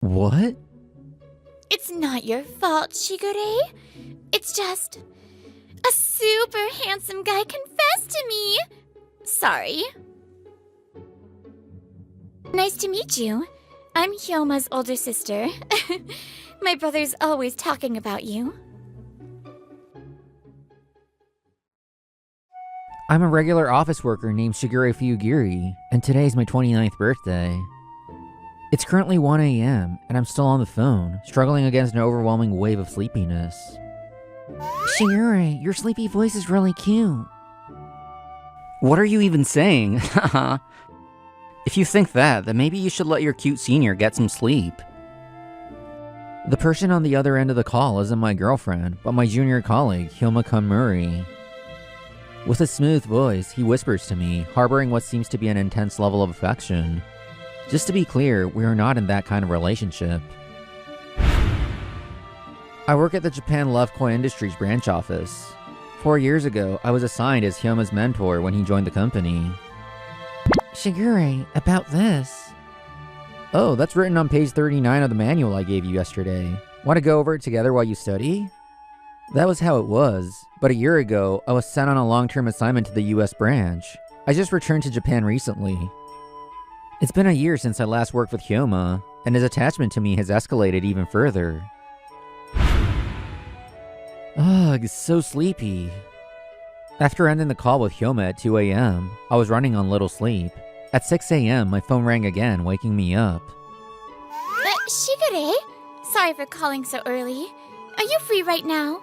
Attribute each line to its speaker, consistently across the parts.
Speaker 1: What?
Speaker 2: It's not your fault, Shigure. It's just... a super handsome guy confessed to me. Sorry. Nice to meet you. I'm Hyoma's older sister. My brother's always talking about you.
Speaker 1: I'm a regular office worker named Shigure Fuyugiri, and today's my 29th birthday. It's currently 1 a.m., and I'm still on the phone, struggling against an overwhelming wave of sleepiness. Shigure, your sleepy voice is really cute. What are you even saying? Haha. If you think that, then maybe you should let your cute senior get some sleep. The person on the other end of the call isn't my girlfriend, but my junior colleague, Hyoma Kamuri. With a smooth voice, he whispers to me, harboring what seems to be an intense level of affection. Just to be clear, we are not in that kind of relationship. I work at the Japan Love Koi Industries branch office. 4 years ago, I was assigned as Hyoma's mentor when he joined the company. Shigure, about this. Oh, that's written on page 39 of the manual I gave you yesterday. Want to go over it together while you study? That was how it was, but a year ago, I was sent on a long-term assignment to the US branch. I just returned to Japan recently. It's been a year since I last worked with Hyoma, and his attachment to me has escalated even further. Ugh, so sleepy. After ending the call with Hyoma at 2 a.m., I was running on little sleep. At 6 a.m., my phone rang again, waking me up.
Speaker 2: Shigure? Sorry for calling so early. Are you free right now?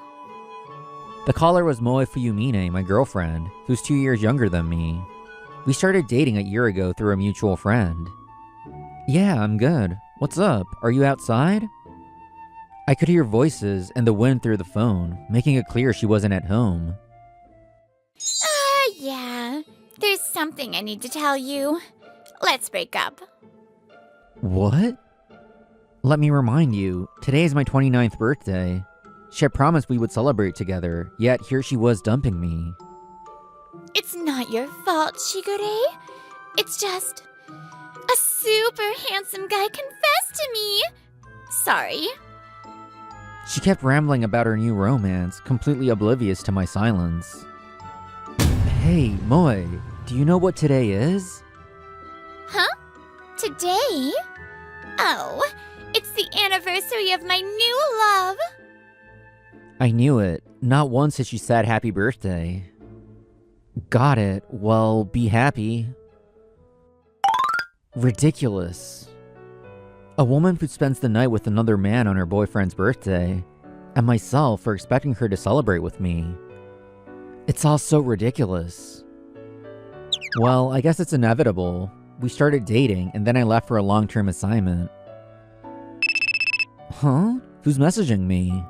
Speaker 1: The caller was Moe Fuyumine, my girlfriend, who's 2 years younger than me. We started dating a year ago through a mutual friend. Yeah, I'm good. What's up? Are you outside? I could hear voices and the wind through the phone, making it clear she wasn't at home.
Speaker 2: Yeah. There's something I need to tell you. Let's break up.
Speaker 1: What? Let me remind you, today is my 29th birthday. She had promised we would celebrate together, yet here she was dumping me.
Speaker 2: It's not your fault, Shigure. It's just... a super handsome guy confessed to me. Sorry.
Speaker 1: She kept rambling about her new romance, completely oblivious to my silence. Hey, Moe, do you know what today is?
Speaker 2: Huh? Today? Oh, it's the anniversary of my new love.
Speaker 1: I knew it. Not once has she said happy birthday. Got it. Well, be happy. Ridiculous. A woman who spends the night with another man on her boyfriend's birthday, and myself for expecting her to celebrate with me. It's all so ridiculous. Well, I guess it's inevitable. We started dating, and then I left for a long-term assignment. Huh? Who's messaging me?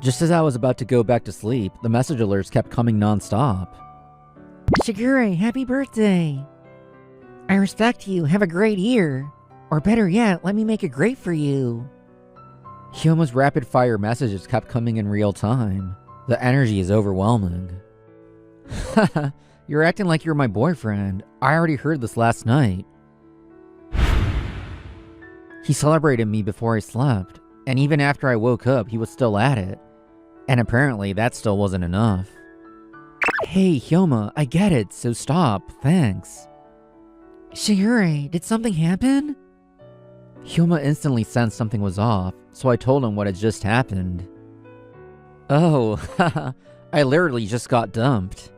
Speaker 1: Just as I was about to go back to sleep, the message alerts kept coming non-stop. Shigure, happy birthday! I respect you, have a great year! Or better yet, let me make it great for you! Hyoma's rapid-fire messages kept coming in real time. The energy is overwhelming. Haha, you're acting like you're my boyfriend. I already heard this last night. He celebrated me before I slept, and even after I woke up, he was still at it. And apparently, that still wasn't enough. Hey, Hyoma, I get it, so stop, thanks. Shigure, did something happen? Hyoma instantly sensed something was off, so I told him what had just happened. Oh, haha, I literally just got dumped.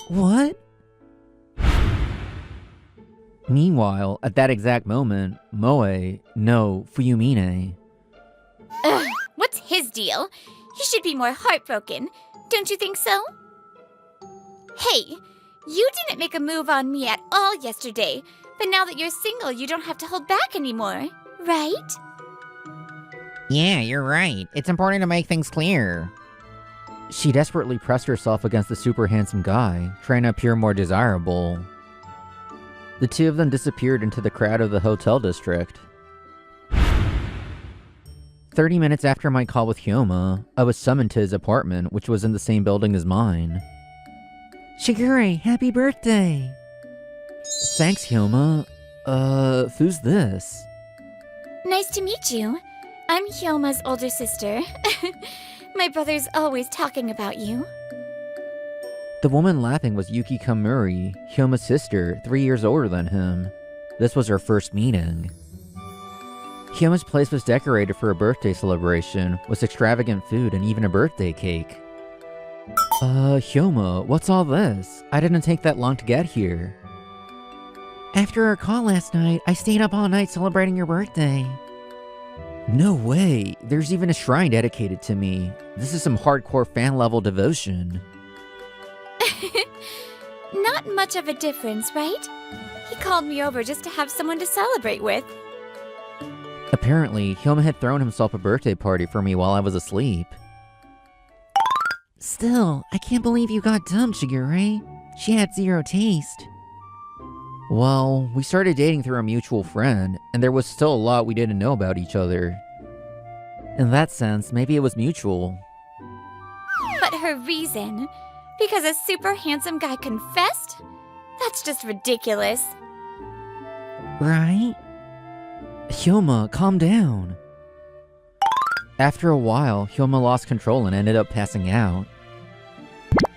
Speaker 1: What? Meanwhile, at that exact moment, Moe, no, Fuyumine.
Speaker 2: Ugh, what's his deal? He should be more heartbroken. Don't you think so? Hey, you didn't make a move on me at all yesterday, but now that you're single, you don't have to hold back anymore, right?
Speaker 1: Yeah, you're right. It's important to make things clear. She desperately pressed herself against the super handsome guy, trying to appear more desirable. The two of them disappeared into the crowd of the hotel district. 30 minutes after my call with Hyoma, I was summoned to his apartment, which was in the same building as mine. Shigure, happy birthday! Thanks, Hyoma. Who's this?
Speaker 2: Nice to meet you. I'm Hyoma's older sister. My brother's always talking about you.
Speaker 1: The woman laughing was Yuki Kamuri, Hyoma's sister, 3 years older than him. This was our first meeting. Hyoma's place was decorated for a birthday celebration, with extravagant food and even a birthday cake. Hyoma, what's all this? I didn't take that long to get here. After our call last night, I stayed up all night celebrating your birthday. No way, there's even a shrine dedicated to me. This is some hardcore fan-level devotion.
Speaker 2: Not much of a difference, right? He called me over just to have someone to celebrate with.
Speaker 1: Apparently, Hyoma had thrown himself a birthday party for me while I was asleep. Still, I can't believe you got dumped, Shigure. She had zero taste. Well, we started dating through a mutual friend, and there was still a lot we didn't know about each other. In that sense, maybe it was mutual.
Speaker 2: But her reason? Because a super handsome guy confessed? That's just ridiculous.
Speaker 1: Right? Hyoma, calm down. After a while, Hyoma lost control and ended up passing out.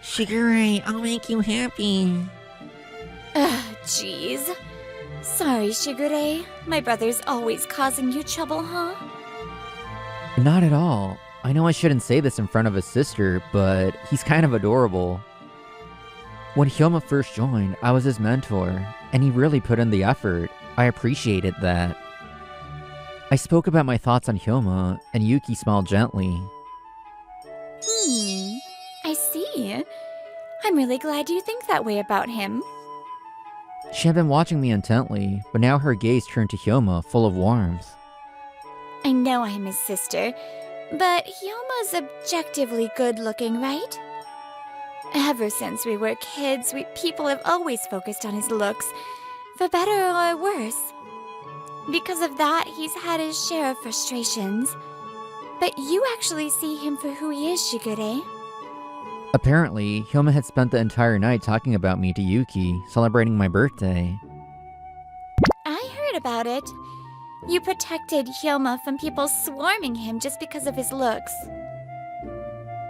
Speaker 1: Shigure, I'll make you happy.
Speaker 2: Ugh, jeez. Sorry, Shigure. My brother's always causing you trouble, huh?
Speaker 1: Not at all. I know I shouldn't say this in front of his sister, but he's kind of adorable. When Hyoma first joined, I was his mentor, and he really put in the effort. I appreciated that. I spoke about my thoughts on Hyoma, and Yuki smiled gently.
Speaker 2: I see. I'm really glad you think that way about him.
Speaker 1: She had been watching me intently, but now her gaze turned to Hyoma, full of warmth.
Speaker 2: I know I'm his sister, but Hyoma's objectively good-looking, right? Ever since we were kids, people have always focused on his looks, for better or worse. Because of that, he's had his share of frustrations. But you actually see him for who he is, Shigure.
Speaker 1: Apparently, Hyoma had spent the entire night talking about me to Yuki, celebrating my birthday.
Speaker 2: I heard about it. You protected Hyoma from people swarming him just because of his looks.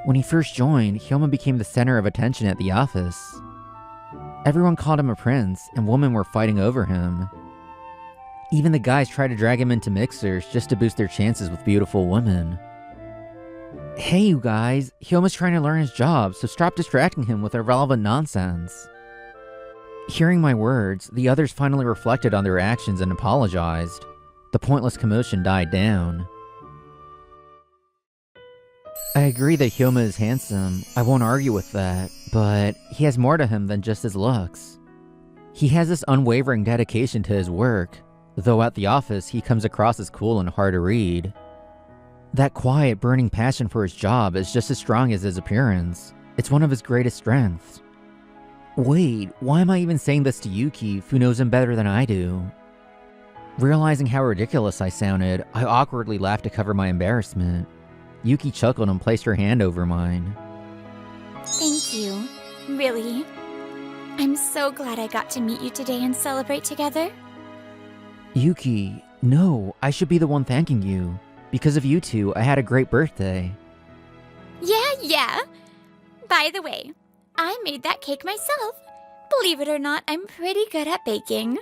Speaker 1: When he first joined, Hyoma became the center of attention at the office. Everyone called him a prince, and women were fighting over him. Even the guys tried to drag him into mixers just to boost their chances with beautiful women. Hey you guys, Hyoma's trying to learn his job, so stop distracting him with irrelevant nonsense. Hearing my words, the others finally reflected on their actions and apologized. The pointless commotion died down. I agree that Hyoma is handsome, I won't argue with that, but he has more to him than just his looks. He has this unwavering dedication to his work, though at the office he comes across as cool and hard to read. That quiet, burning passion for his job is just as strong as his appearance. It's one of his greatest strengths. Wait, why am I even saying this to Yuki, who knows him better than I do? Realizing how ridiculous I sounded, I awkwardly laughed to cover my embarrassment. Yuki chuckled and placed her hand over mine.
Speaker 2: Thank you. Really. I'm so glad I got to meet you today and celebrate together.
Speaker 1: Yuki, no, I should be the one thanking you. Because of you two, I had a great birthday.
Speaker 2: Yeah. By the way, I made that cake myself. Believe it or not, I'm pretty good at baking.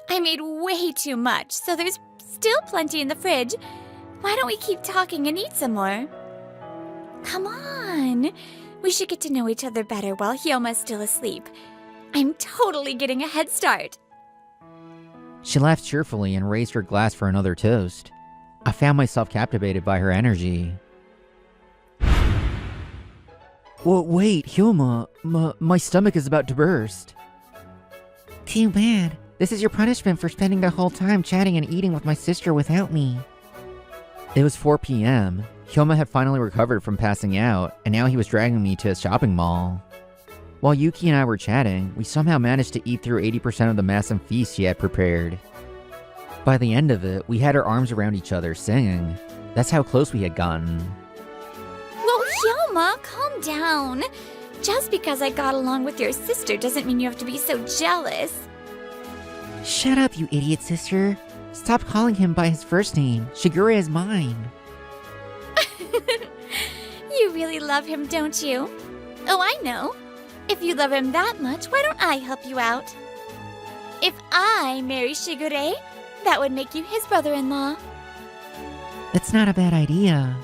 Speaker 2: I made way too much, so there's still plenty in the fridge. Why don't we keep talking and eat some more? Come on. We should get to know each other better while Hyoma's still asleep. I'm totally getting a head start.
Speaker 1: She laughed cheerfully and raised her glass for another toast. I found myself captivated by her energy. Well, wait, Hyoma, my stomach is about to burst. Too bad. This is your punishment for spending the whole time chatting and eating with my sister without me. It was 4 p.m. Hyoma had finally recovered from passing out, and now he was dragging me to a shopping mall. While Yuki and I were chatting, we somehow managed to eat through 80% of the massive feast she had prepared. By the end of it, we had our arms around each other, singing. That's how close we had gotten.
Speaker 2: Whoa, Hyoma, calm down. Just because I got along with your sister doesn't mean you have to be so jealous.
Speaker 1: Shut up, you idiot sister. Stop calling him by his first name. Shigure is mine.
Speaker 2: You really love him, don't you? Oh, I know. If you love him that much, why don't I help you out? If I marry Shigure, that would make you his brother-in-law.
Speaker 1: That's not a bad idea.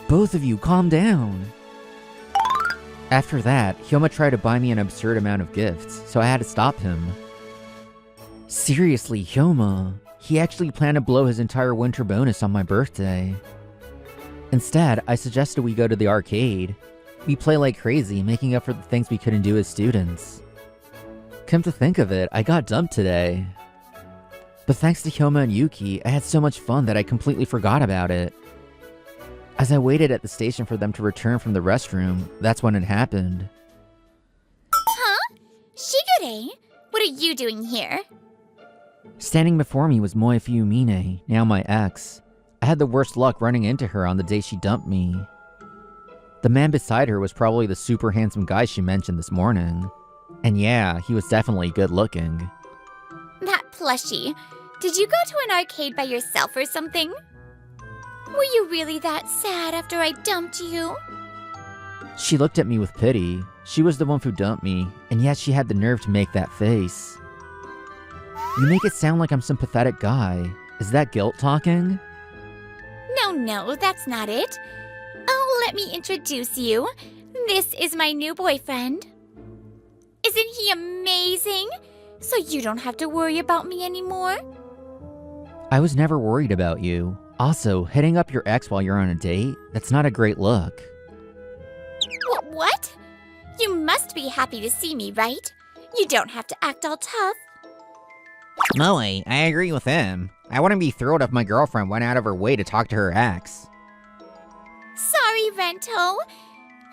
Speaker 1: Both of you, calm down. After that, Hyoma tried to buy me an absurd amount of gifts, so I had to stop him. Seriously, Hyoma. He actually planned to blow his entire winter bonus on my birthday. Instead, I suggested we go to the arcade. We play like crazy, making up for the things we couldn't do as students. Come to think of it, I got dumped today. But thanks to Hyoma and Yuki, I had so much fun that I completely forgot about it. As I waited at the station for them to return from the restroom, that's when it happened.
Speaker 2: Huh? Shigure? What are you doing here?
Speaker 1: Standing before me was Moefiu Mine, now my ex. I had the worst luck running into her on the day she dumped me. The man beside her was probably the super handsome guy she mentioned this morning. And yeah, he was definitely good looking.
Speaker 2: That plushie. Did you go to an arcade by yourself or something? Were you really that sad after I dumped you?
Speaker 1: She looked at me with pity. She was the one who dumped me, and yet she had the nerve to make that face. You make it sound like I'm some pathetic guy. Is that guilt talking?
Speaker 2: No, that's not it. Oh, let me introduce you. This is my new boyfriend. Isn't he amazing? So you don't have to worry about me anymore?
Speaker 1: I was never worried about you. Also, hitting up your ex while you're on a date? That's not a great look.
Speaker 2: What? You must be happy to see me, right? You don't have to act all tough.
Speaker 1: Moe, I agree with him. I wouldn't be thrilled if my girlfriend went out of her way to talk to her ex.
Speaker 2: Sorry, Rento.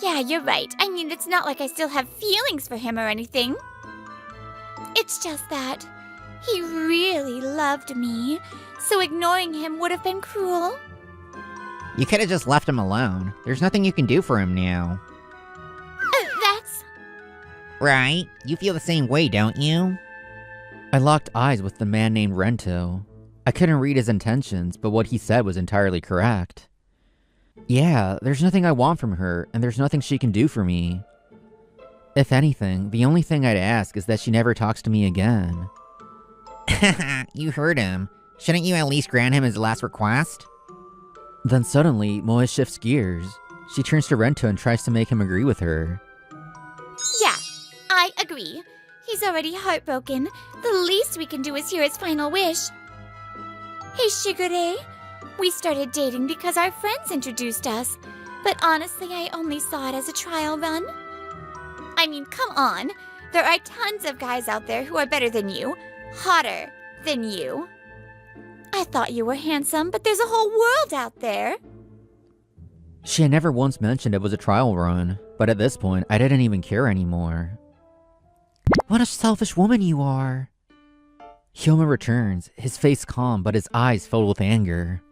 Speaker 2: Yeah, you're right. I mean, it's not like I still have feelings for him or anything. It's just that he really loved me, so ignoring him would have been cruel.
Speaker 1: You could have just left him alone. There's nothing you can do for him now.
Speaker 2: That's...
Speaker 1: Right? You feel the same way, don't you? I locked eyes with the man named Rento. I couldn't read his intentions, but what he said was entirely correct. Yeah, there's nothing I want from her, and there's nothing she can do for me. If anything, the only thing I'd ask is that she never talks to me again. You heard him. Shouldn't you at least grant him his last request? Then suddenly, Moe shifts gears. She turns to Rento and tries to make him agree with her.
Speaker 2: Yeah, I agree. He's already heartbroken. The least we can do is hear his final wish. Hey, Shigure. We started dating because our friends introduced us. But honestly, I only saw it as a trial run. I mean, come on. There are tons of guys out there who are better than you. Hotter than you. I thought you were handsome, but there's a whole world out there.
Speaker 1: She had never once mentioned it was a trial run, but at this point, I didn't even care anymore. What a selfish woman you are. Hyoma returns, his face calm, but his eyes filled with anger.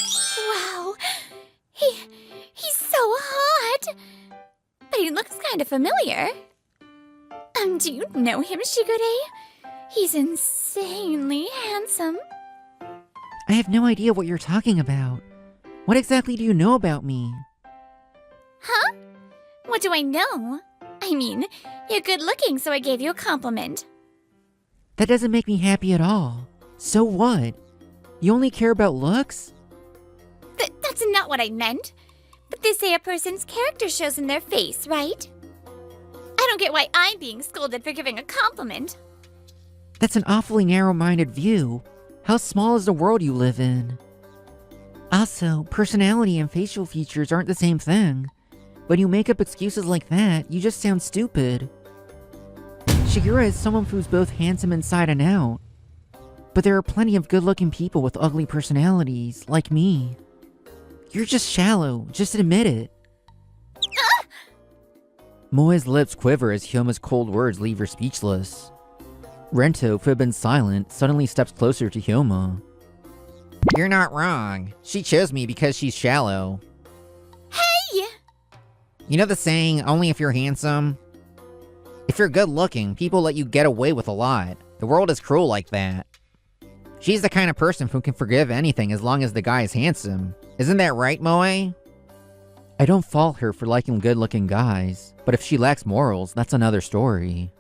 Speaker 2: Wow, he's so hot. But he looks kind of familiar. Do you know him, Shigure? He's insanely handsome.
Speaker 1: I have no idea what you're talking about. What exactly do you know about me?
Speaker 2: Huh? What do I know? I mean, you're good looking, so I gave you a compliment.
Speaker 1: That doesn't make me happy at all. So what? You only care about looks?
Speaker 2: That's not what I meant. But they say a person's character shows in their face, right? I don't get why I'm being scolded for giving a compliment.
Speaker 1: That's an awfully narrow-minded view. How small is the world you live in? Also, personality and facial features aren't the same thing. When you make up excuses like that, you just sound stupid. Shigure is someone who's both handsome inside and out. But there are plenty of good-looking people with ugly personalities, like me. You're just shallow, just admit it. Moe's lips quiver as Hyoma's cold words leave her speechless. Rento, who had been silent, suddenly steps closer to Hyoma. You're not wrong. She chose me because she's shallow.
Speaker 2: Hey!
Speaker 1: You know the saying, only if you're handsome? If you're good looking, people let you get away with a lot. The world is cruel like that.
Speaker 3: She's the kind of person who can forgive anything as long as the guy is handsome. Isn't that right, Moe?
Speaker 1: I don't fault her for liking good-looking guys, but if she lacks morals, that's another story.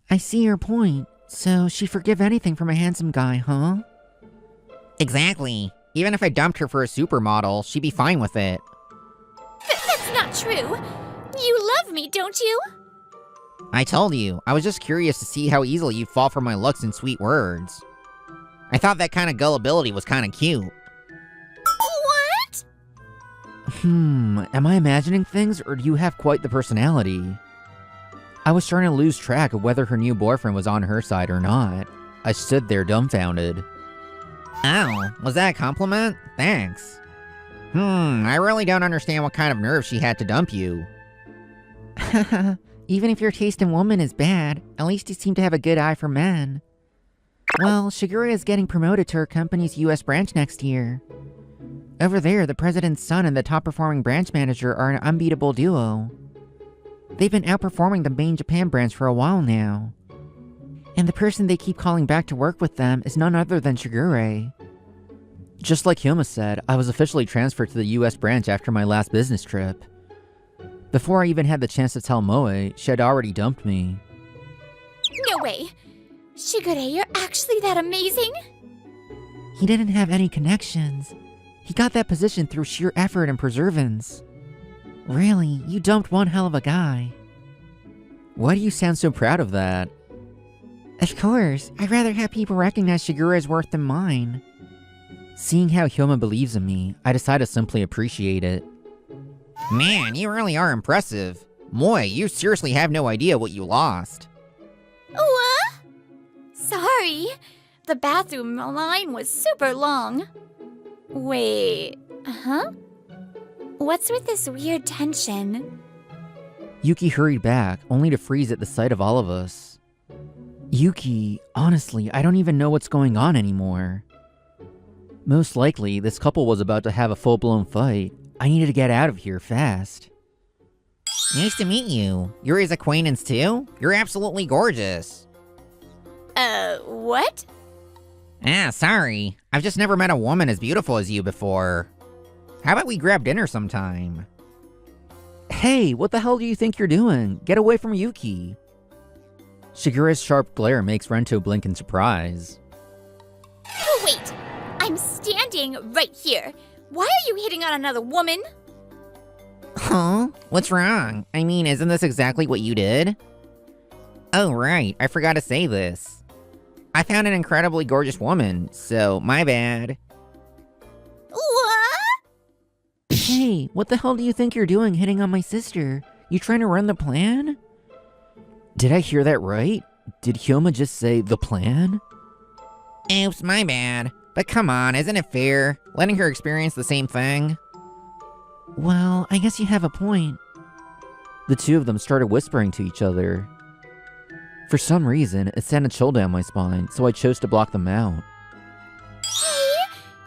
Speaker 1: I see your point. So she'd forgive anything from a handsome guy, huh?
Speaker 3: Exactly. Even if I dumped her for a supermodel, she'd be fine with it.
Speaker 2: That's not true. You love me, don't you?
Speaker 3: I told you, I was just curious to see how easily you'd fall for my looks and sweet words. I thought that kind of gullibility was kind of cute.
Speaker 2: What?
Speaker 1: Am I imagining things, or do you have quite the personality? I was starting to lose track of whether her new boyfriend was on her side or not. I stood there dumbfounded.
Speaker 3: Oh, was that a compliment? Thanks. I really don't understand what kind of nerve she had to dump you.
Speaker 1: Even if your taste in women is bad, at least you seem to have a good eye for men. Well, Shigure is getting promoted to her company's US branch next year. Over there, the president's son and the top-performing branch manager are an unbeatable duo. They've been outperforming the main Japan branch for a while now. And the person they keep calling back to work with them is none other than Shigure. Just like Hyoma said, I was officially transferred to the US branch after my last business trip. Before I even had the chance to tell Moe, she had already dumped me.
Speaker 2: No way. Shigure, you're actually that amazing?
Speaker 1: He didn't have any connections. He got that position through sheer effort and perseverance. Really, you dumped one hell of a guy. Why do you sound so proud of that? Of course, I'd rather have people recognize Shigure's worth than mine. Seeing how Hyoma believes in me, I decided to simply appreciate it.
Speaker 3: Man, you really are impressive. Moe, you seriously have no idea what you lost.
Speaker 2: What? Sorry. The bathroom line was super long. Wait, huh? What's with this weird tension?
Speaker 1: Yuki hurried back, only to freeze at the sight of all of us. Yuki, honestly, I don't even know what's going on anymore. Most likely, this couple was about to have a full-blown fight. I needed to get out of here fast.
Speaker 3: Nice to meet you. You're his acquaintance too? You're absolutely gorgeous.
Speaker 2: What?
Speaker 3: Sorry. I've just never met a woman as beautiful as you before. How about we grab dinner sometime?
Speaker 1: Hey, what the hell do you think you're doing? Get away from Yuki. Shigure's sharp glare makes Rento blink in surprise.
Speaker 2: Oh, wait! I'm standing right here. Why are you hitting on another woman?
Speaker 3: Huh? What's wrong? I mean, isn't this exactly what you did? Oh, right. I forgot to say this. I found an incredibly gorgeous woman, so my bad.
Speaker 2: What?
Speaker 1: Hey, what the hell do you think you're doing hitting on my sister? You trying to run the plan? Did I hear that right? Did Hyoma just say the plan?
Speaker 3: Oops, my bad. But come on, isn't it fair? Letting her experience the same thing?
Speaker 1: Well, I guess you have a point. The two of them started whispering to each other. For some reason, it sent a chill down my spine, so I chose to block them out.
Speaker 2: Hey,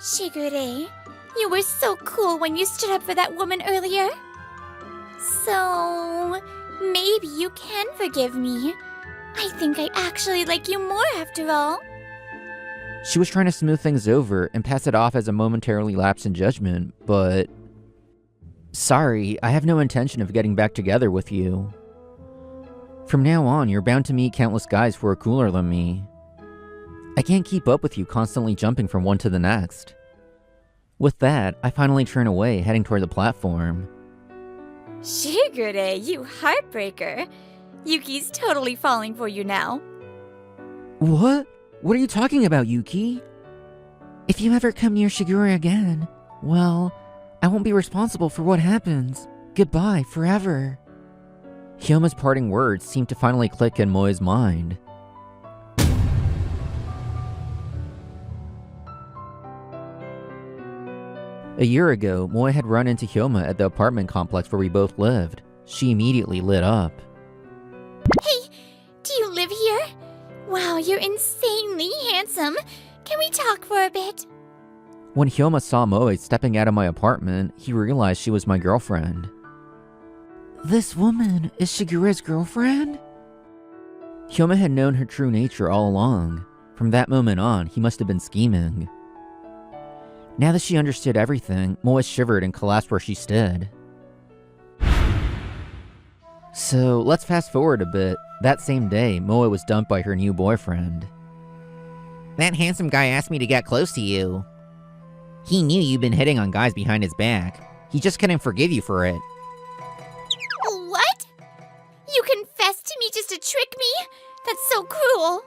Speaker 2: Shigure. You were so cool when you stood up for that woman earlier. So, maybe you can forgive me. I think I actually like you more after all.
Speaker 1: She was trying to smooth things over and pass it off as a momentarily lapse in judgment, but... Sorry, I have no intention of getting back together with you. From now on, you're bound to meet countless guys who are cooler than me. I can't keep up with you constantly jumping from one to the next. With that, I finally turn away, heading toward the platform.
Speaker 2: Shigure, you heartbreaker. Yuki's totally falling for you now.
Speaker 1: What? What are you talking about, Yuki? If you ever come near Shigure again, well, I won't be responsible for what happens. Goodbye, forever. Hyoma's parting words seemed to finally click in Moe's mind. A year ago, Moe had run into Hyoma at the apartment complex where we both lived. She immediately lit up.
Speaker 2: Hey, do you live here? Wow, you're insanely handsome. Can we talk for a bit?
Speaker 1: When Hyoma saw Moe stepping out of my apartment, he realized she was my girlfriend. This woman is Shigure's girlfriend? Hyoma had known her true nature all along. From that moment on, he must have been scheming. Now that she understood everything, Moe shivered and collapsed where she stood. So, let's fast forward a bit. That same day, Moe was dumped by her new boyfriend.
Speaker 3: That handsome guy asked me to get close to you. He knew you'd been hitting on guys behind his back. He just couldn't forgive you for it.
Speaker 2: What? You confessed to me just to trick me? That's so cruel.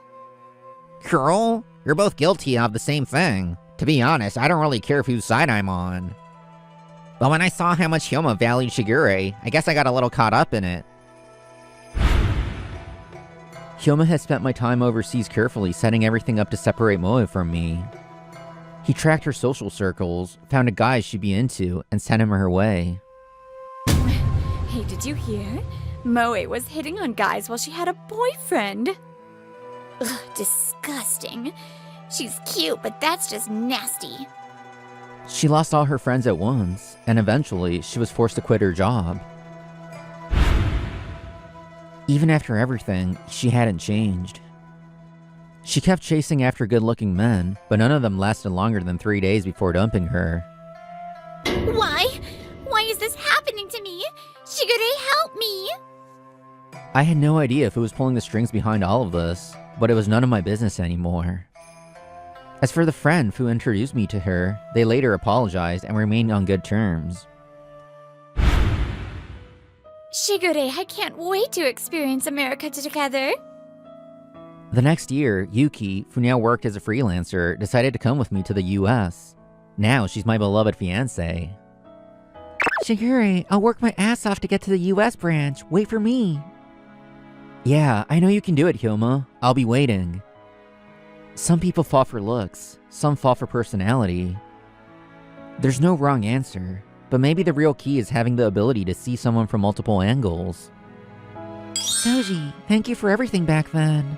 Speaker 3: Cruel? You're both guilty of the same thing. To be honest, I don't really care whose side I'm on. But when I saw how much Hyoma valued Shigure, I guess I got a little caught up in it.
Speaker 1: Hyoma had spent my time overseas carefully setting everything up to separate Moe from me. He tracked her social circles, found a guy she'd be into, and sent him her way.
Speaker 2: Hey, did you hear? Moe was hitting on guys while she had a boyfriend. Ugh, disgusting. She's cute, but that's just nasty.
Speaker 1: She lost all her friends at once, and eventually, she was forced to quit her job. Even after everything, she hadn't changed. She kept chasing after good-looking men, but none of them lasted longer than 3 days before dumping her.
Speaker 2: Why? Why is this happening to me? Shigure, help me!
Speaker 1: I had no idea who was pulling the strings behind all of this, but it was none of my business anymore. As for the friend who introduced me to her, they later apologized and remained on good terms.
Speaker 2: Shigure, I can't wait to experience America together.
Speaker 1: The next year, Yuki, who now worked as a freelancer, decided to come with me to the US. Now she's my beloved fiancé.
Speaker 3: Shigure, I'll work my ass off to get to the US branch. Wait for me.
Speaker 1: Yeah, I know you can do it, Hyoma. I'll be waiting. Some people fall for looks, some fall for personality. There's no wrong answer, but maybe the real key is having the ability to see someone from multiple angles.
Speaker 3: Soji, thank you for everything back then.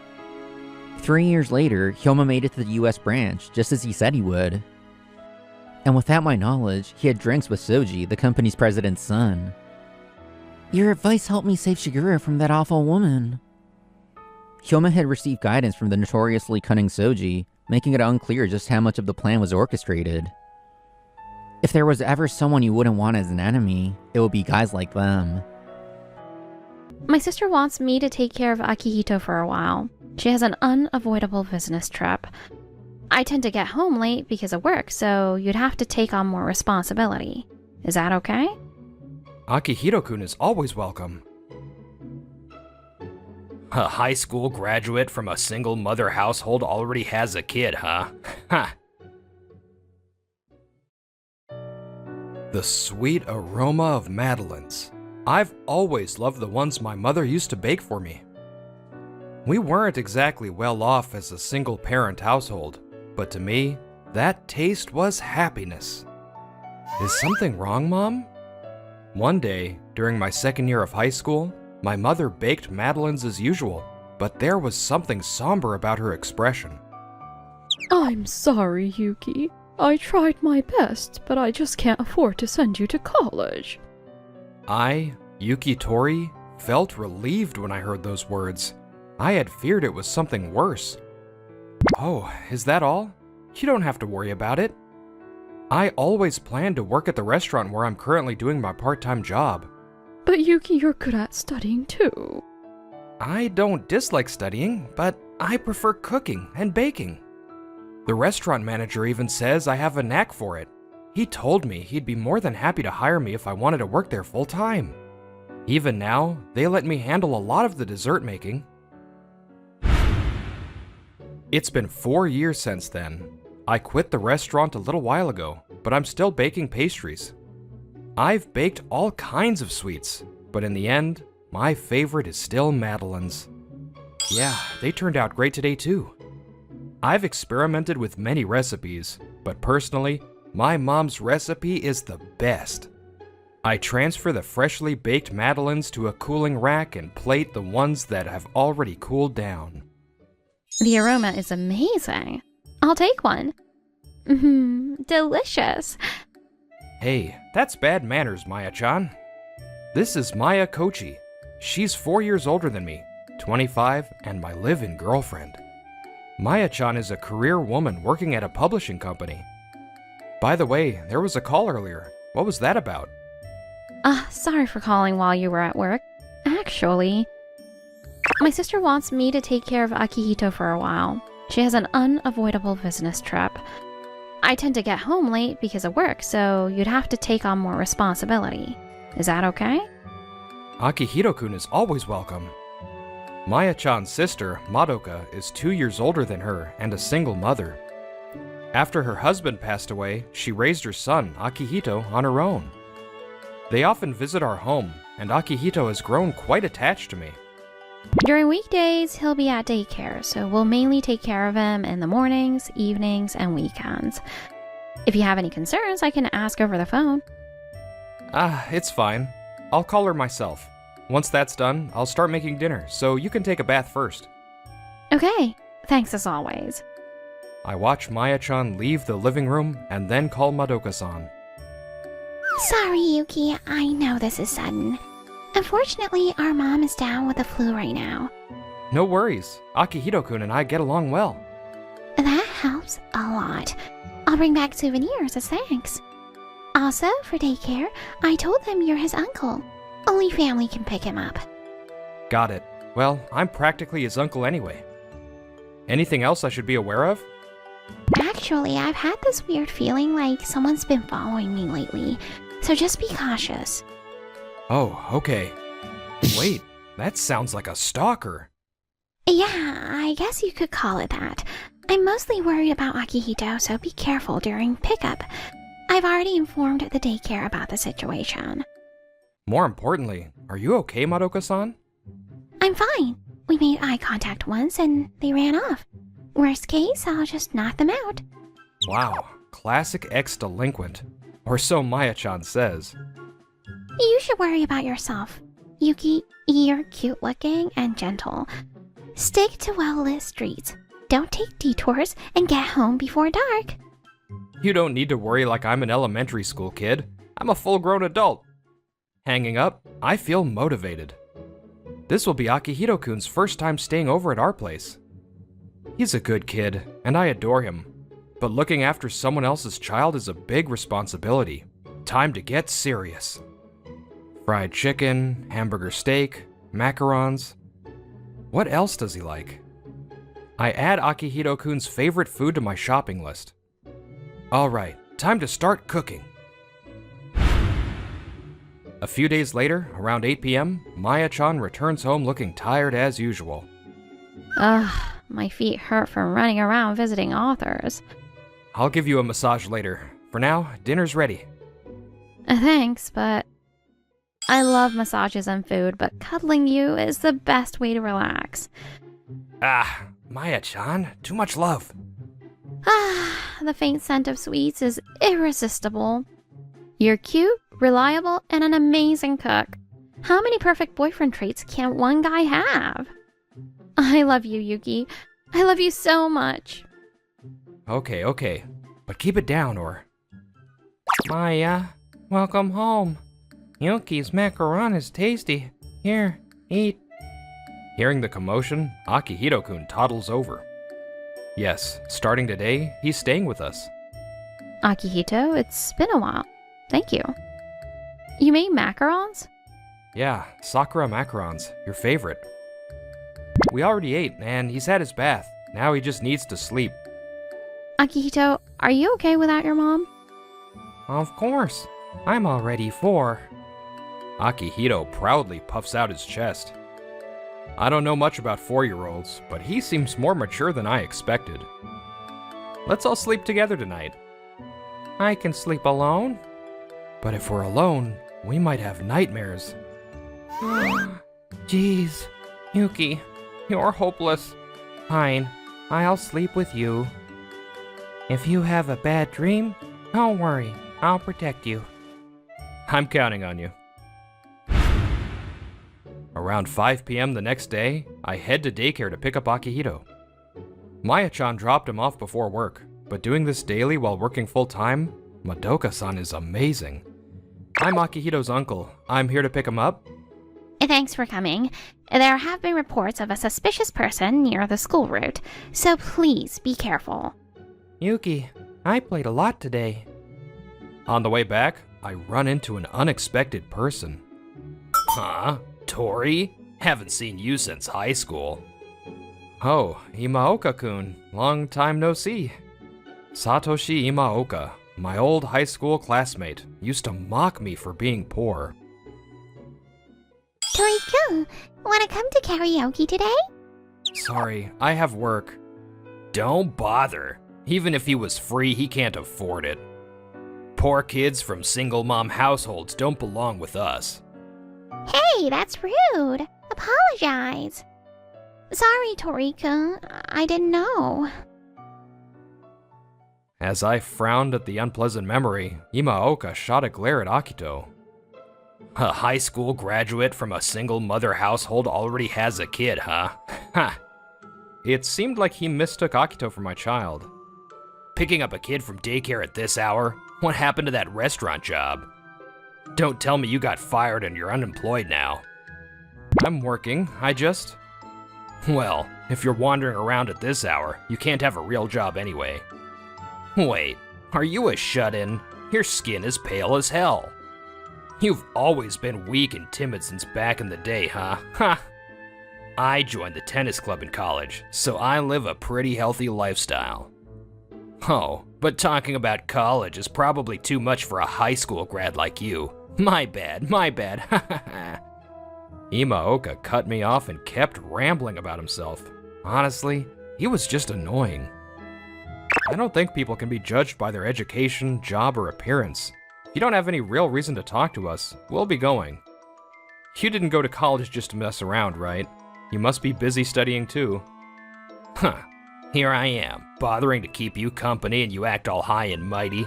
Speaker 1: 3 years later, Hyoma made it to the US branch, just as he said he would. And without my knowledge, he had drinks with Soji, the company's president's son.
Speaker 3: Your advice helped me save Shigure from that awful woman.
Speaker 1: Hyoma had received guidance from the notoriously cunning Soji, making it unclear just how much of the plan was orchestrated. If there was ever someone you wouldn't want as an enemy, it would be guys like them.
Speaker 4: My sister wants me to take care of Akihito for a while. She has an unavoidable business trip. I tend to get home late because of work, so you'd have to take on more responsibility. Is that okay?
Speaker 5: Akihito-kun is always welcome. A high school graduate from a single mother household already has a kid, huh? Ha! The sweet aroma of madeleines. I've always loved the ones my mother used to bake for me. We weren't exactly well off as a single-parent household, but to me, that taste was happiness. Is something wrong, Mom? One day, during my second year of high school, my mother baked madeleines as usual, but there was something somber about her expression.
Speaker 6: I'm sorry, Yuki. I tried my best, but I just can't afford to send you to college.
Speaker 5: I, Yuki Tori, felt relieved when I heard those words. I had feared it was something worse. Oh, is that all? You don't have to worry about it. I always planned to work at the restaurant where I'm currently doing my part-time job.
Speaker 6: But Yuki, you're good at studying too.
Speaker 5: I don't dislike studying, but I prefer cooking and baking. The restaurant manager even says I have a knack for it. He told me he'd be more than happy to hire me if I wanted to work there full-time. Even now, they let me handle a lot of the dessert making. It's been 4 years since then. I quit the restaurant a little while ago, but I'm still baking pastries. I've baked all kinds of sweets, but in the end, my favorite is still madeleines. Yeah, they turned out great today too. I've experimented with many recipes, but personally, my mom's recipe is the best. I transfer the freshly baked madeleines to a cooling rack and plate the ones that have already cooled down.
Speaker 4: The aroma is amazing. I'll take one. Delicious.
Speaker 5: Hey, that's bad manners, Maya-chan. This is Maya Kochi. She's 4 years older than me, 25, and my live-in girlfriend. Maya-chan is a career woman working at a publishing company. By the way, there was a call earlier. What was that about?
Speaker 4: Sorry for calling while you were at work. Actually, my sister wants me to take care of Akihito for a while. She has an unavoidable business trip. I tend to get home late because of work, so you'd have to take on more responsibility. Is that okay?
Speaker 5: Akihito-kun is always welcome. Maya-chan's sister, Madoka, is 2 years older than her and a single mother. After her husband passed away, she raised her son, Akihito, on her own. They often visit our home, and Akihito has grown quite attached to me.
Speaker 4: During weekdays, he'll be at daycare, so we'll mainly take care of him in the mornings, evenings, and weekends. If you have any concerns, I can ask over the phone.
Speaker 5: It's fine. I'll call her myself. Once that's done, I'll start making dinner, so you can take a bath first.
Speaker 4: Okay, thanks as always.
Speaker 5: I watch Maya-chan leave the living room and then call Madoka-san.
Speaker 2: Sorry, Yuki. I know this is sudden. Unfortunately, our mom is down with the flu right now.
Speaker 5: No worries. Akihito-kun and I get along well.
Speaker 2: That helps a lot. I'll bring back souvenirs as thanks. Also, for daycare, I told them you're his uncle. Only family can pick him up.
Speaker 5: Got it. Well, I'm practically his uncle anyway. Anything else I should be aware of?
Speaker 2: Actually, I've had this weird feeling like someone's been following me lately, so just be cautious.
Speaker 5: Oh, okay. Wait, that sounds like a stalker.
Speaker 2: Yeah, I guess you could call it that. I'm mostly worried about Akihito, so be careful during pickup. I've already informed the daycare about the situation.
Speaker 5: More importantly, are you okay, Madoka-san?
Speaker 2: I'm fine. We made eye contact once and they ran off. Worst case, I'll just knock them out.
Speaker 5: Wow, classic ex-delinquent. Or so Maya-chan says.
Speaker 2: You should worry about yourself. Yuki, you're cute looking and gentle. Stick to well-lit streets. Don't take detours and get home before dark.
Speaker 5: You don't need to worry like I'm an elementary school kid. I'm a full-grown adult. Hanging up, I feel motivated. This will be Akihito-kun's first time staying over at our place. He's a good kid, and I adore him. But looking after someone else's child is a big responsibility. Time to get serious. Fried chicken, hamburger steak, macarons. What else does he like? I add Akihito-kun's favorite food to my shopping list. Alright, time to start cooking. A few days later, around 8 p.m., Maya-chan returns home looking tired as usual.
Speaker 4: Ugh, my feet hurt from running around visiting authors.
Speaker 5: I'll give you a massage later. For now, dinner's ready.
Speaker 4: Thanks, but I love massages and food, but cuddling you is the best way to relax.
Speaker 5: Maya-chan, too much love.
Speaker 4: The faint scent of sweets is irresistible. You're cute, reliable, and an amazing cook. How many perfect boyfriend traits can one guy have? I love you, Yuki. I love you so much.
Speaker 5: Okay, but keep it down or... Maya, welcome home. Yuki's macaron is tasty. Here, eat. Hearing the commotion, Akihito-kun toddles over. Yes, starting today, he's staying with us.
Speaker 4: Akihito, it's been a while. Thank you. You made macarons?
Speaker 5: Yeah, Sakura macarons, your favorite. We already ate, and he's had his bath. Now he just needs to sleep.
Speaker 4: Akihito, are you okay without your mom?
Speaker 5: Of course. I'm already 4. Akihito proudly puffs out his chest. I don't know much about 4-year-olds, but he seems more mature than I expected. Let's all sleep together tonight. I can sleep alone. But if we're alone, we might have nightmares. Jeez, Yuki, you're hopeless. Fine, I'll sleep with you. If you have a bad dream, don't worry, I'll protect you. I'm counting on you. Around 5 p.m. the next day, I head to daycare to pick up Akihito. Maya-chan dropped him off before work, but doing this daily while working full-time, Madoka-san is amazing. I'm Akihito's uncle. I'm here to pick him up.
Speaker 4: Thanks for coming. There have been reports of a suspicious person near the school route, so please be careful.
Speaker 5: Yuki, I played a lot today. On the way back, I run into an unexpected person. Huh? Tori? Haven't seen you since high school. Oh, Imaoka-kun. Long time no see. Satoshi Imaoka, my old high school classmate, used to mock me for being poor.
Speaker 2: Tori-kun, wanna come to karaoke today?
Speaker 5: Sorry, I have work. Don't bother. Even if he was free, he can't afford it. Poor kids from single mom households don't belong with us.
Speaker 2: Hey, that's rude. Apologize. Sorry, Tori-kun. I didn't know.
Speaker 5: As I frowned at the unpleasant memory, Imaoka shot a glare at Akito. A high school graduate from a single mother household already has a kid, huh? Ha! It seemed like he mistook Akito for my child. Picking up a kid from daycare at this hour? What happened to that restaurant job? Don't tell me you got fired and you're unemployed now. I'm working, Well, if you're wandering around at this hour, you can't have a real job anyway. Wait, are you a shut-in? Your skin is pale as hell. You've always been weak and timid since back in the day, huh? Ha! I joined the tennis club in college, so I live a pretty healthy lifestyle. Oh, but talking about college is probably too much for a high school grad like you. My bad. Imaoka cut me off and kept rambling about himself. Honestly, he was just annoying. I don't think people can be judged by their education, job, or appearance. If you don't have any real reason to talk to us, we'll be going. You didn't go to college just to mess around, right? You must be busy studying too. Huh. Here I am, bothering to keep you company and you act all high and mighty.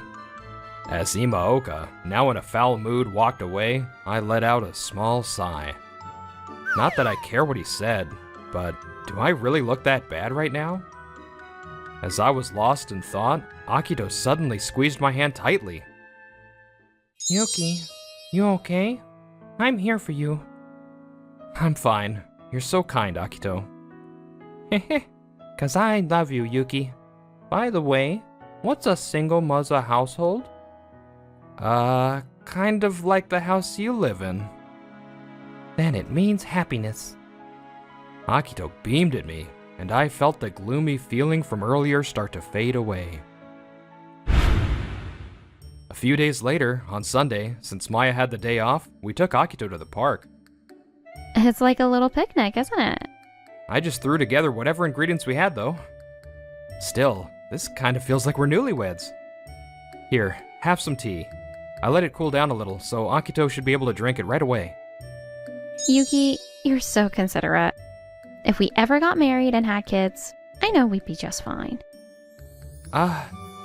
Speaker 5: As Imaoka, now in a foul mood, walked away, I let out a small sigh. Not that I care what he said, but do I really look that bad right now? As I was lost in thought, Akito suddenly squeezed my hand tightly. Yuki, you okay? I'm here for you. I'm fine. You're so kind, Akito. Hehe, 'cause I love you, Yuki. By the way, what's a single mother household? Kind of like the house you live in. Then it means happiness. Akito beamed at me, and I felt the gloomy feeling from earlier start to fade away. A few days later, on Sunday, since Maya had the day off, we took Akito to the park.
Speaker 4: It's like a little picnic, isn't it?
Speaker 5: I just threw together whatever ingredients we had, though. Still, this kind of feels like we're newlyweds. Here, have some tea. I let it cool down a little, so Akito should be able to drink it right away.
Speaker 4: Yuki, you're so considerate. If we ever got married and had kids, I know we'd be just fine.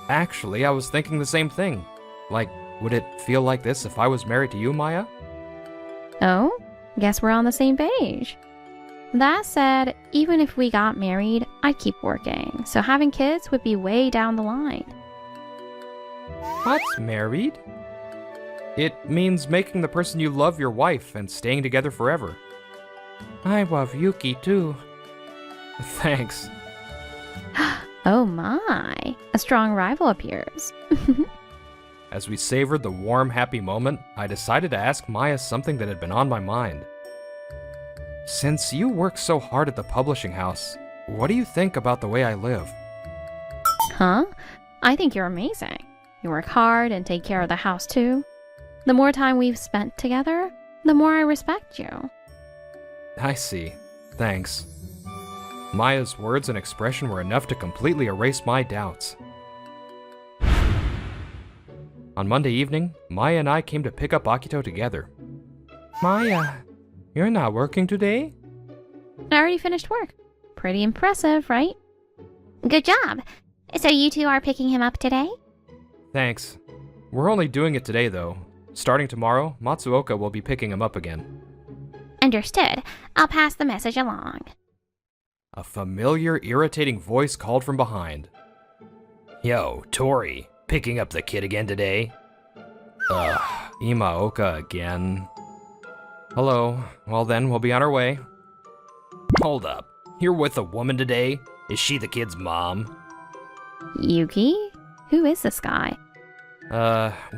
Speaker 5: Actually, I was thinking the same thing. Like, would it feel like this if I was married to you, Maya?
Speaker 4: Oh? Guess we're on the same page. That said, even if we got married, I'd keep working, so having kids would be way down the line.
Speaker 5: What's married? It means making the person you love your wife and staying together forever. I love Yuki too. Thanks.
Speaker 4: Oh my, a strong rival appears.
Speaker 5: As we savored the warm, happy moment, I decided to ask Maya something that had been on my mind. Since you work so hard at the publishing house, what do you think about the way I live?
Speaker 4: Huh? I think you're amazing. You work hard and take care of the house too. The more time we've spent together, the more I respect you.
Speaker 5: I see. Thanks. Maya's words and expression were enough to completely erase my doubts. On Monday evening, Maya and I came to pick up Akito together. Maya, you're not working today?
Speaker 4: I already finished work. Pretty impressive, right?
Speaker 2: Good job. So you two are picking him up today?
Speaker 5: Thanks. We're only doing it today, though. Starting tomorrow, Matsuoka will be picking him up again.
Speaker 2: Understood. I'll pass the message along.
Speaker 5: A familiar, irritating voice called from behind. Yo, Tori, picking up the kid again today? Imaoka again. Hello. Well then, we'll be on our way. Hold up. You're with a woman today? Is she the kid's mom?
Speaker 4: Yuki? Who is this guy?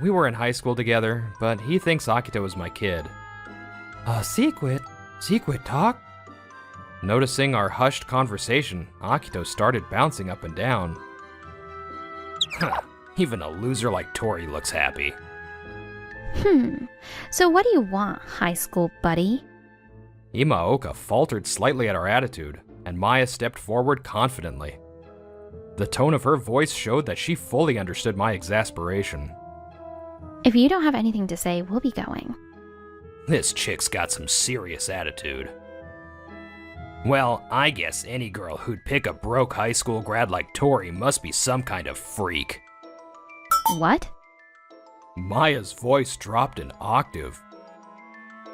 Speaker 5: We were in high school together, but he thinks Akito is my kid. Secret? Secret talk? Noticing our hushed conversation, Akito started bouncing up and down. Huh, even a loser like Tori looks happy.
Speaker 4: So what do you want, high school buddy?
Speaker 5: Imaoka faltered slightly at our attitude, and Maya stepped forward confidently. The tone of her voice showed that she fully understood my exasperation.
Speaker 4: If you don't have anything to say, we'll be going.
Speaker 5: This chick's got some serious attitude. Well, I guess any girl who'd pick a broke high school grad like Tori must be some kind of freak.
Speaker 4: What?
Speaker 5: Maya's voice dropped an octave.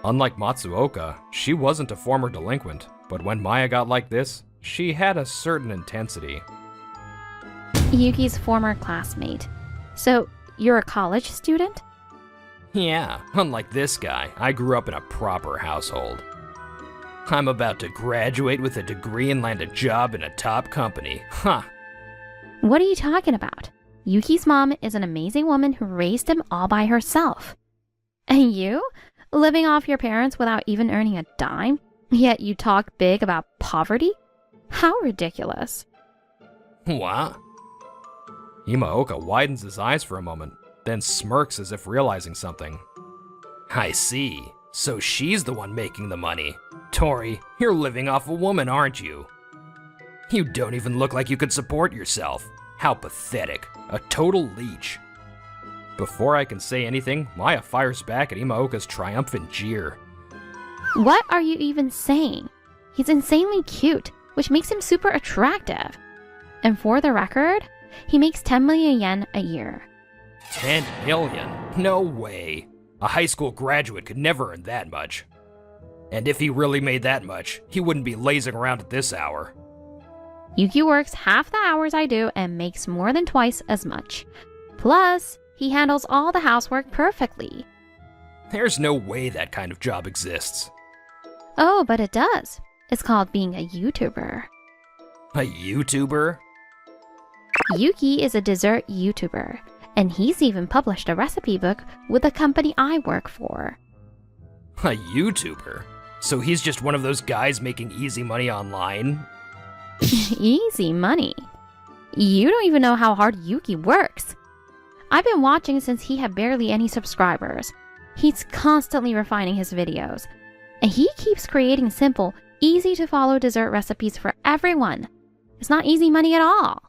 Speaker 5: Unlike Matsuoka, she wasn't a former delinquent, but when Maya got like this, she had a certain intensity.
Speaker 4: Yuki's former classmate. So, you're a college student?
Speaker 5: Yeah, unlike this guy, I grew up in a proper household. I'm about to graduate with a degree and land a job in a top company. Huh.
Speaker 4: What are you talking about? Yuki's mom is an amazing woman who raised him all by herself. And you? Living off your parents without even earning a dime? Yet you talk big about poverty? How ridiculous.
Speaker 5: What? Imaoka widens his eyes for a moment, then smirks as if realizing something. I see. So she's the one making the money. Tori, you're living off a woman, aren't you? You don't even look like you could support yourself. How pathetic. A total leech. Before I can say anything, Maya fires back at Imaoka's triumphant jeer.
Speaker 4: What are you even saying? He's insanely cute, which makes him super attractive. And for the record, he makes 10 million yen a year.
Speaker 5: 10 million? No way. A high school graduate could never earn that much. And if he really made that much, he wouldn't be lazing around at this hour.
Speaker 4: Yuki works half the hours I do and makes more than twice as much. Plus, he handles all the housework perfectly.
Speaker 5: There's no way that kind of job exists.
Speaker 4: Oh, but it does. It's called being a YouTuber.
Speaker 5: A YouTuber?
Speaker 4: Yuki is a dessert YouTuber, and he's even published a recipe book with the company I work for.
Speaker 5: A YouTuber? So he's just one of those guys making easy money online?
Speaker 4: Easy money. You don't even know how hard Yuki works. I've been watching since he had barely any subscribers. He's constantly refining his videos. And he keeps creating simple, easy to follow dessert recipes for everyone. It's not easy money at all.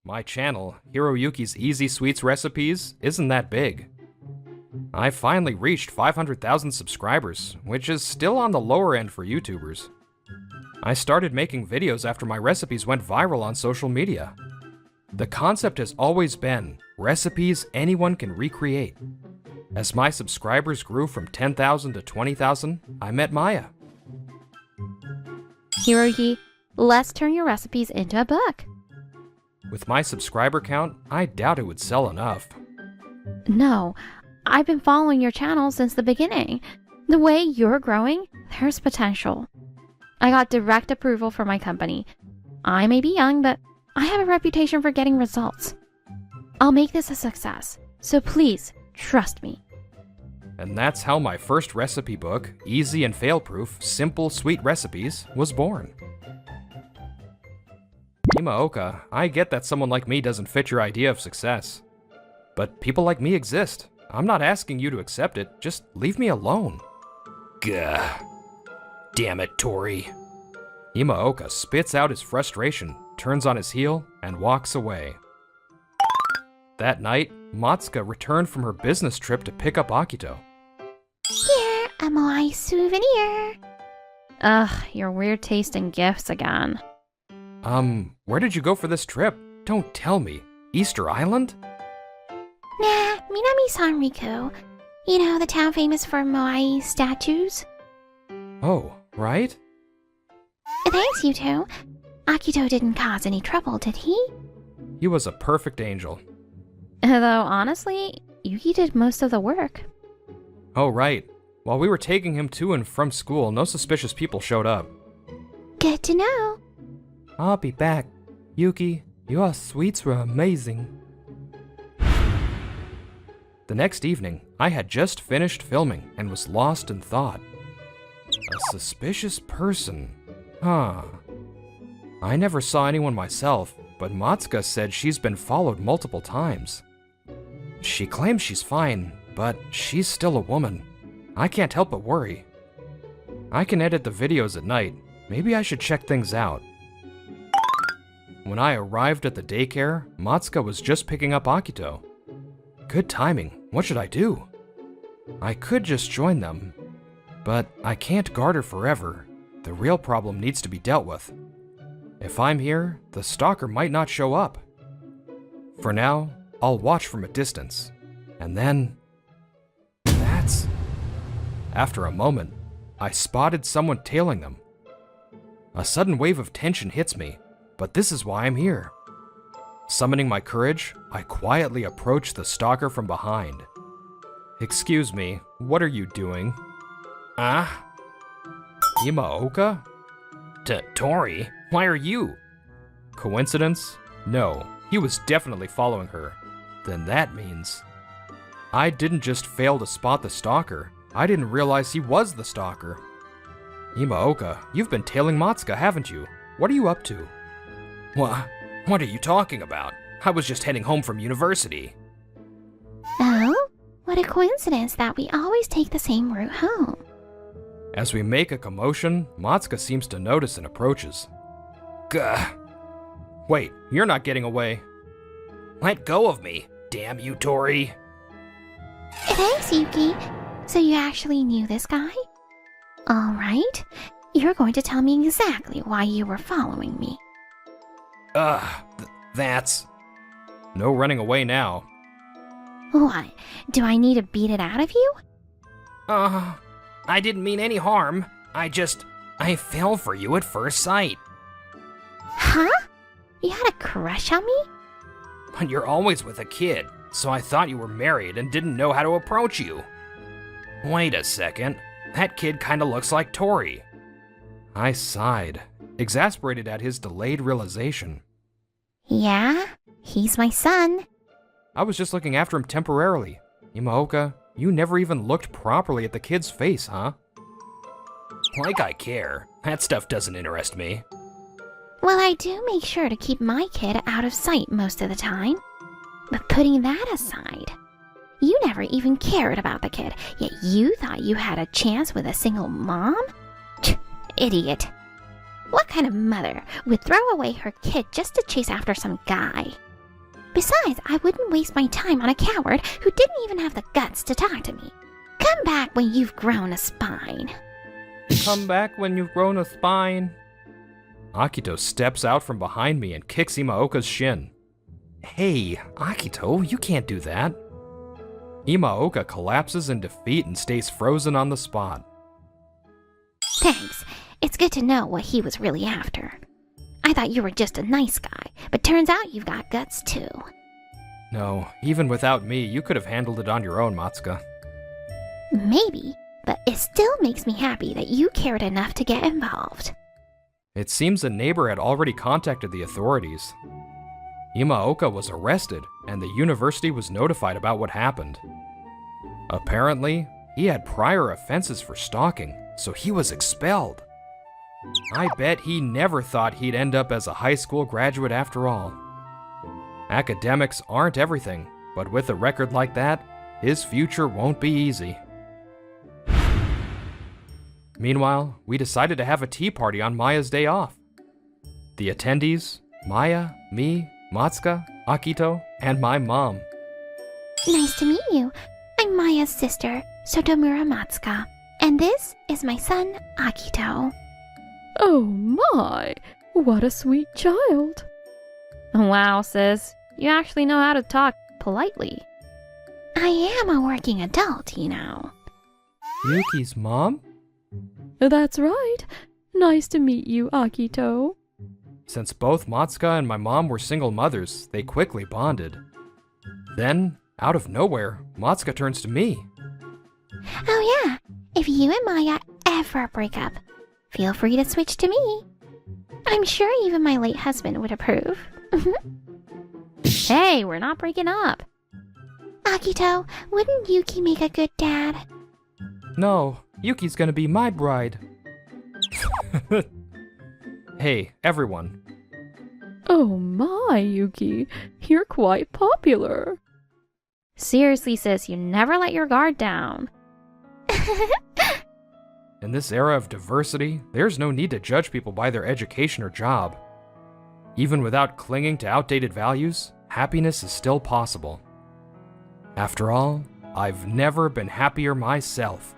Speaker 5: My channel, Hiroyuki's Easy Sweets Recipes, isn't that big. I finally reached 500,000 subscribers, which is still on the lower end for YouTubers. I started making videos after my recipes went viral on social media. The concept has always been recipes anyone can recreate. As my subscribers grew from 10,000 to 20,000, I met Maya.
Speaker 4: Hiroyuki, let's turn your recipes into a book.
Speaker 5: With my subscriber count, I doubt it would sell enough.
Speaker 4: No, I've been following your channel since the beginning. The way you're growing, there's potential. I got direct approval from my company. I may be young, but I have a reputation for getting results. I'll make this a success, so please trust me.
Speaker 5: And that's how my first recipe book, Easy and Fail-Proof Simple Sweet Recipes, was born. Imaoka, I get that someone like me doesn't fit your idea of success. But people like me exist. I'm not asking you to accept it, just leave me alone. Gah. Damn it, Tori. Imaoka spits out his frustration, turns on his heel, and walks away. That night, Matsuka returned from her business trip to pick up Akito.
Speaker 2: Here, a moai souvenir.
Speaker 4: Ugh, your weird taste in gifts again.
Speaker 5: Where did you go for this trip? Don't tell me. Easter Island?
Speaker 2: Nah, Minami Sanriku. You know, the town famous for moai statues?
Speaker 5: Oh, right?
Speaker 2: Thanks, you two. Akito didn't cause any trouble, did he?
Speaker 5: He was a perfect angel.
Speaker 4: Though honestly, Yuki did most of the work.
Speaker 5: Oh, right. While we were taking him to and from school, no suspicious people showed up.
Speaker 4: Good to know.
Speaker 5: I'll be back. Yuki, your sweets were amazing. The next evening, I had just finished filming and was lost in thought. A suspicious person. Huh. I never saw anyone myself, but Matsuka said she's been followed multiple times. She claims she's fine, but she's still a woman. I can't help but worry. I can edit the videos at night. Maybe I should check things out. When I arrived at the daycare, Matsuka was just picking up Akito. Good timing. What should I do? I could just join them, but I can't guard her forever. The real problem needs to be dealt with. If I'm here, the stalker might not show up. For now, I'll watch from a distance. And then... that's... After a moment, I spotted someone tailing them. A sudden wave of tension hits me, but this is why I'm here. Summoning my courage, I quietly approach the stalker from behind. Excuse me, what are you doing? Imaoka? Tori, why are you? Coincidence? No, he was definitely following her. Then that means... I didn't just fail to spot the stalker, I didn't realize he was the stalker. Imaoka, you've been tailing Matsuka, haven't you? What are you up to? What are you talking about? I was just heading home from university.
Speaker 4: Oh? What a coincidence that we always take the same route home.
Speaker 5: As we make a commotion, Matsuka seems to notice and approaches. Gah! Wait, you're not getting away. Let go of me, damn you, Tori.
Speaker 4: Thanks, Yuki. So you actually knew this guy? Alright. You're going to tell me exactly why you were following me.
Speaker 5: That's... No running away now.
Speaker 4: What? Do I need to beat it out of you?
Speaker 5: I didn't mean any harm. I fell for you at first sight.
Speaker 4: Huh? You had a crush on me?
Speaker 5: But you're always with a kid, so I thought you were married and didn't know how to approach you. Wait a second. That kid kinda looks like Tori. I sighed, exasperated at his delayed realization.
Speaker 4: Yeah? He's my son.
Speaker 5: I was just looking after him temporarily. Imaoka, you never even looked properly at the kid's face, huh? Like I care. That stuff doesn't interest me.
Speaker 4: Well, I do make sure to keep my kid out of sight most of the time. But putting that aside, you never even cared about the kid, yet you thought you had a chance with a single mom? Idiot. What kind of mother would throw away her kid just to chase after some guy? Besides, I wouldn't waste my time on a coward who didn't even have the guts to talk to me. Come back when you've grown a spine.
Speaker 5: Come back when you've grown a spine. Akito steps out from behind me and kicks Imaoka's shin. Hey, Akito, you can't do that. Imaoka collapses in defeat and stays frozen on the spot.
Speaker 4: Thanks. It's good to know what he was really after. I thought you were just a nice guy, but turns out you've got guts too.
Speaker 5: No, even without me, you could have handled it on your own, Matsuka.
Speaker 4: Maybe, but it still makes me happy that you cared enough to get involved.
Speaker 5: It seems a neighbor had already contacted the authorities. Imaoka was arrested, and the university was notified about what happened. Apparently, he had prior offenses for stalking, so he was expelled. I bet he never thought he'd end up as a high school graduate after all. Academics aren't everything, but with a record like that, his future won't be easy. Meanwhile, we decided to have a tea party on Maya's day off. The attendees, Maya, me, Matsuka, Akito, and my mom.
Speaker 4: Nice to meet you. I'm Maya's sister, Sotomura Matsuka, and this is my son, Akito.
Speaker 6: Oh my, what a sweet child.
Speaker 4: Wow, sis. You actually know how to talk politely. I am a working adult, you know.
Speaker 5: Yuki's mom?
Speaker 6: That's right. Nice to meet you, Akito.
Speaker 5: Since both Matsuka and my mom were single mothers, they quickly bonded. Then, out of nowhere, Matsuka turns to me.
Speaker 4: Oh yeah, If you and Maya ever break up, feel free to switch to me. I'm sure even my late husband would approve.
Speaker 6: Hey, we're not breaking up.
Speaker 4: Akito, wouldn't Yuki make a good dad?
Speaker 5: No, Yuki's gonna be my bride. Hey, everyone.
Speaker 6: Oh my, Yuki, you're quite popular.
Speaker 4: Seriously, sis, you never let your guard down.
Speaker 5: In this era of diversity, there's no need to judge people by their education or job. Even without clinging to outdated values, happiness is still possible. After all, I've never been happier myself.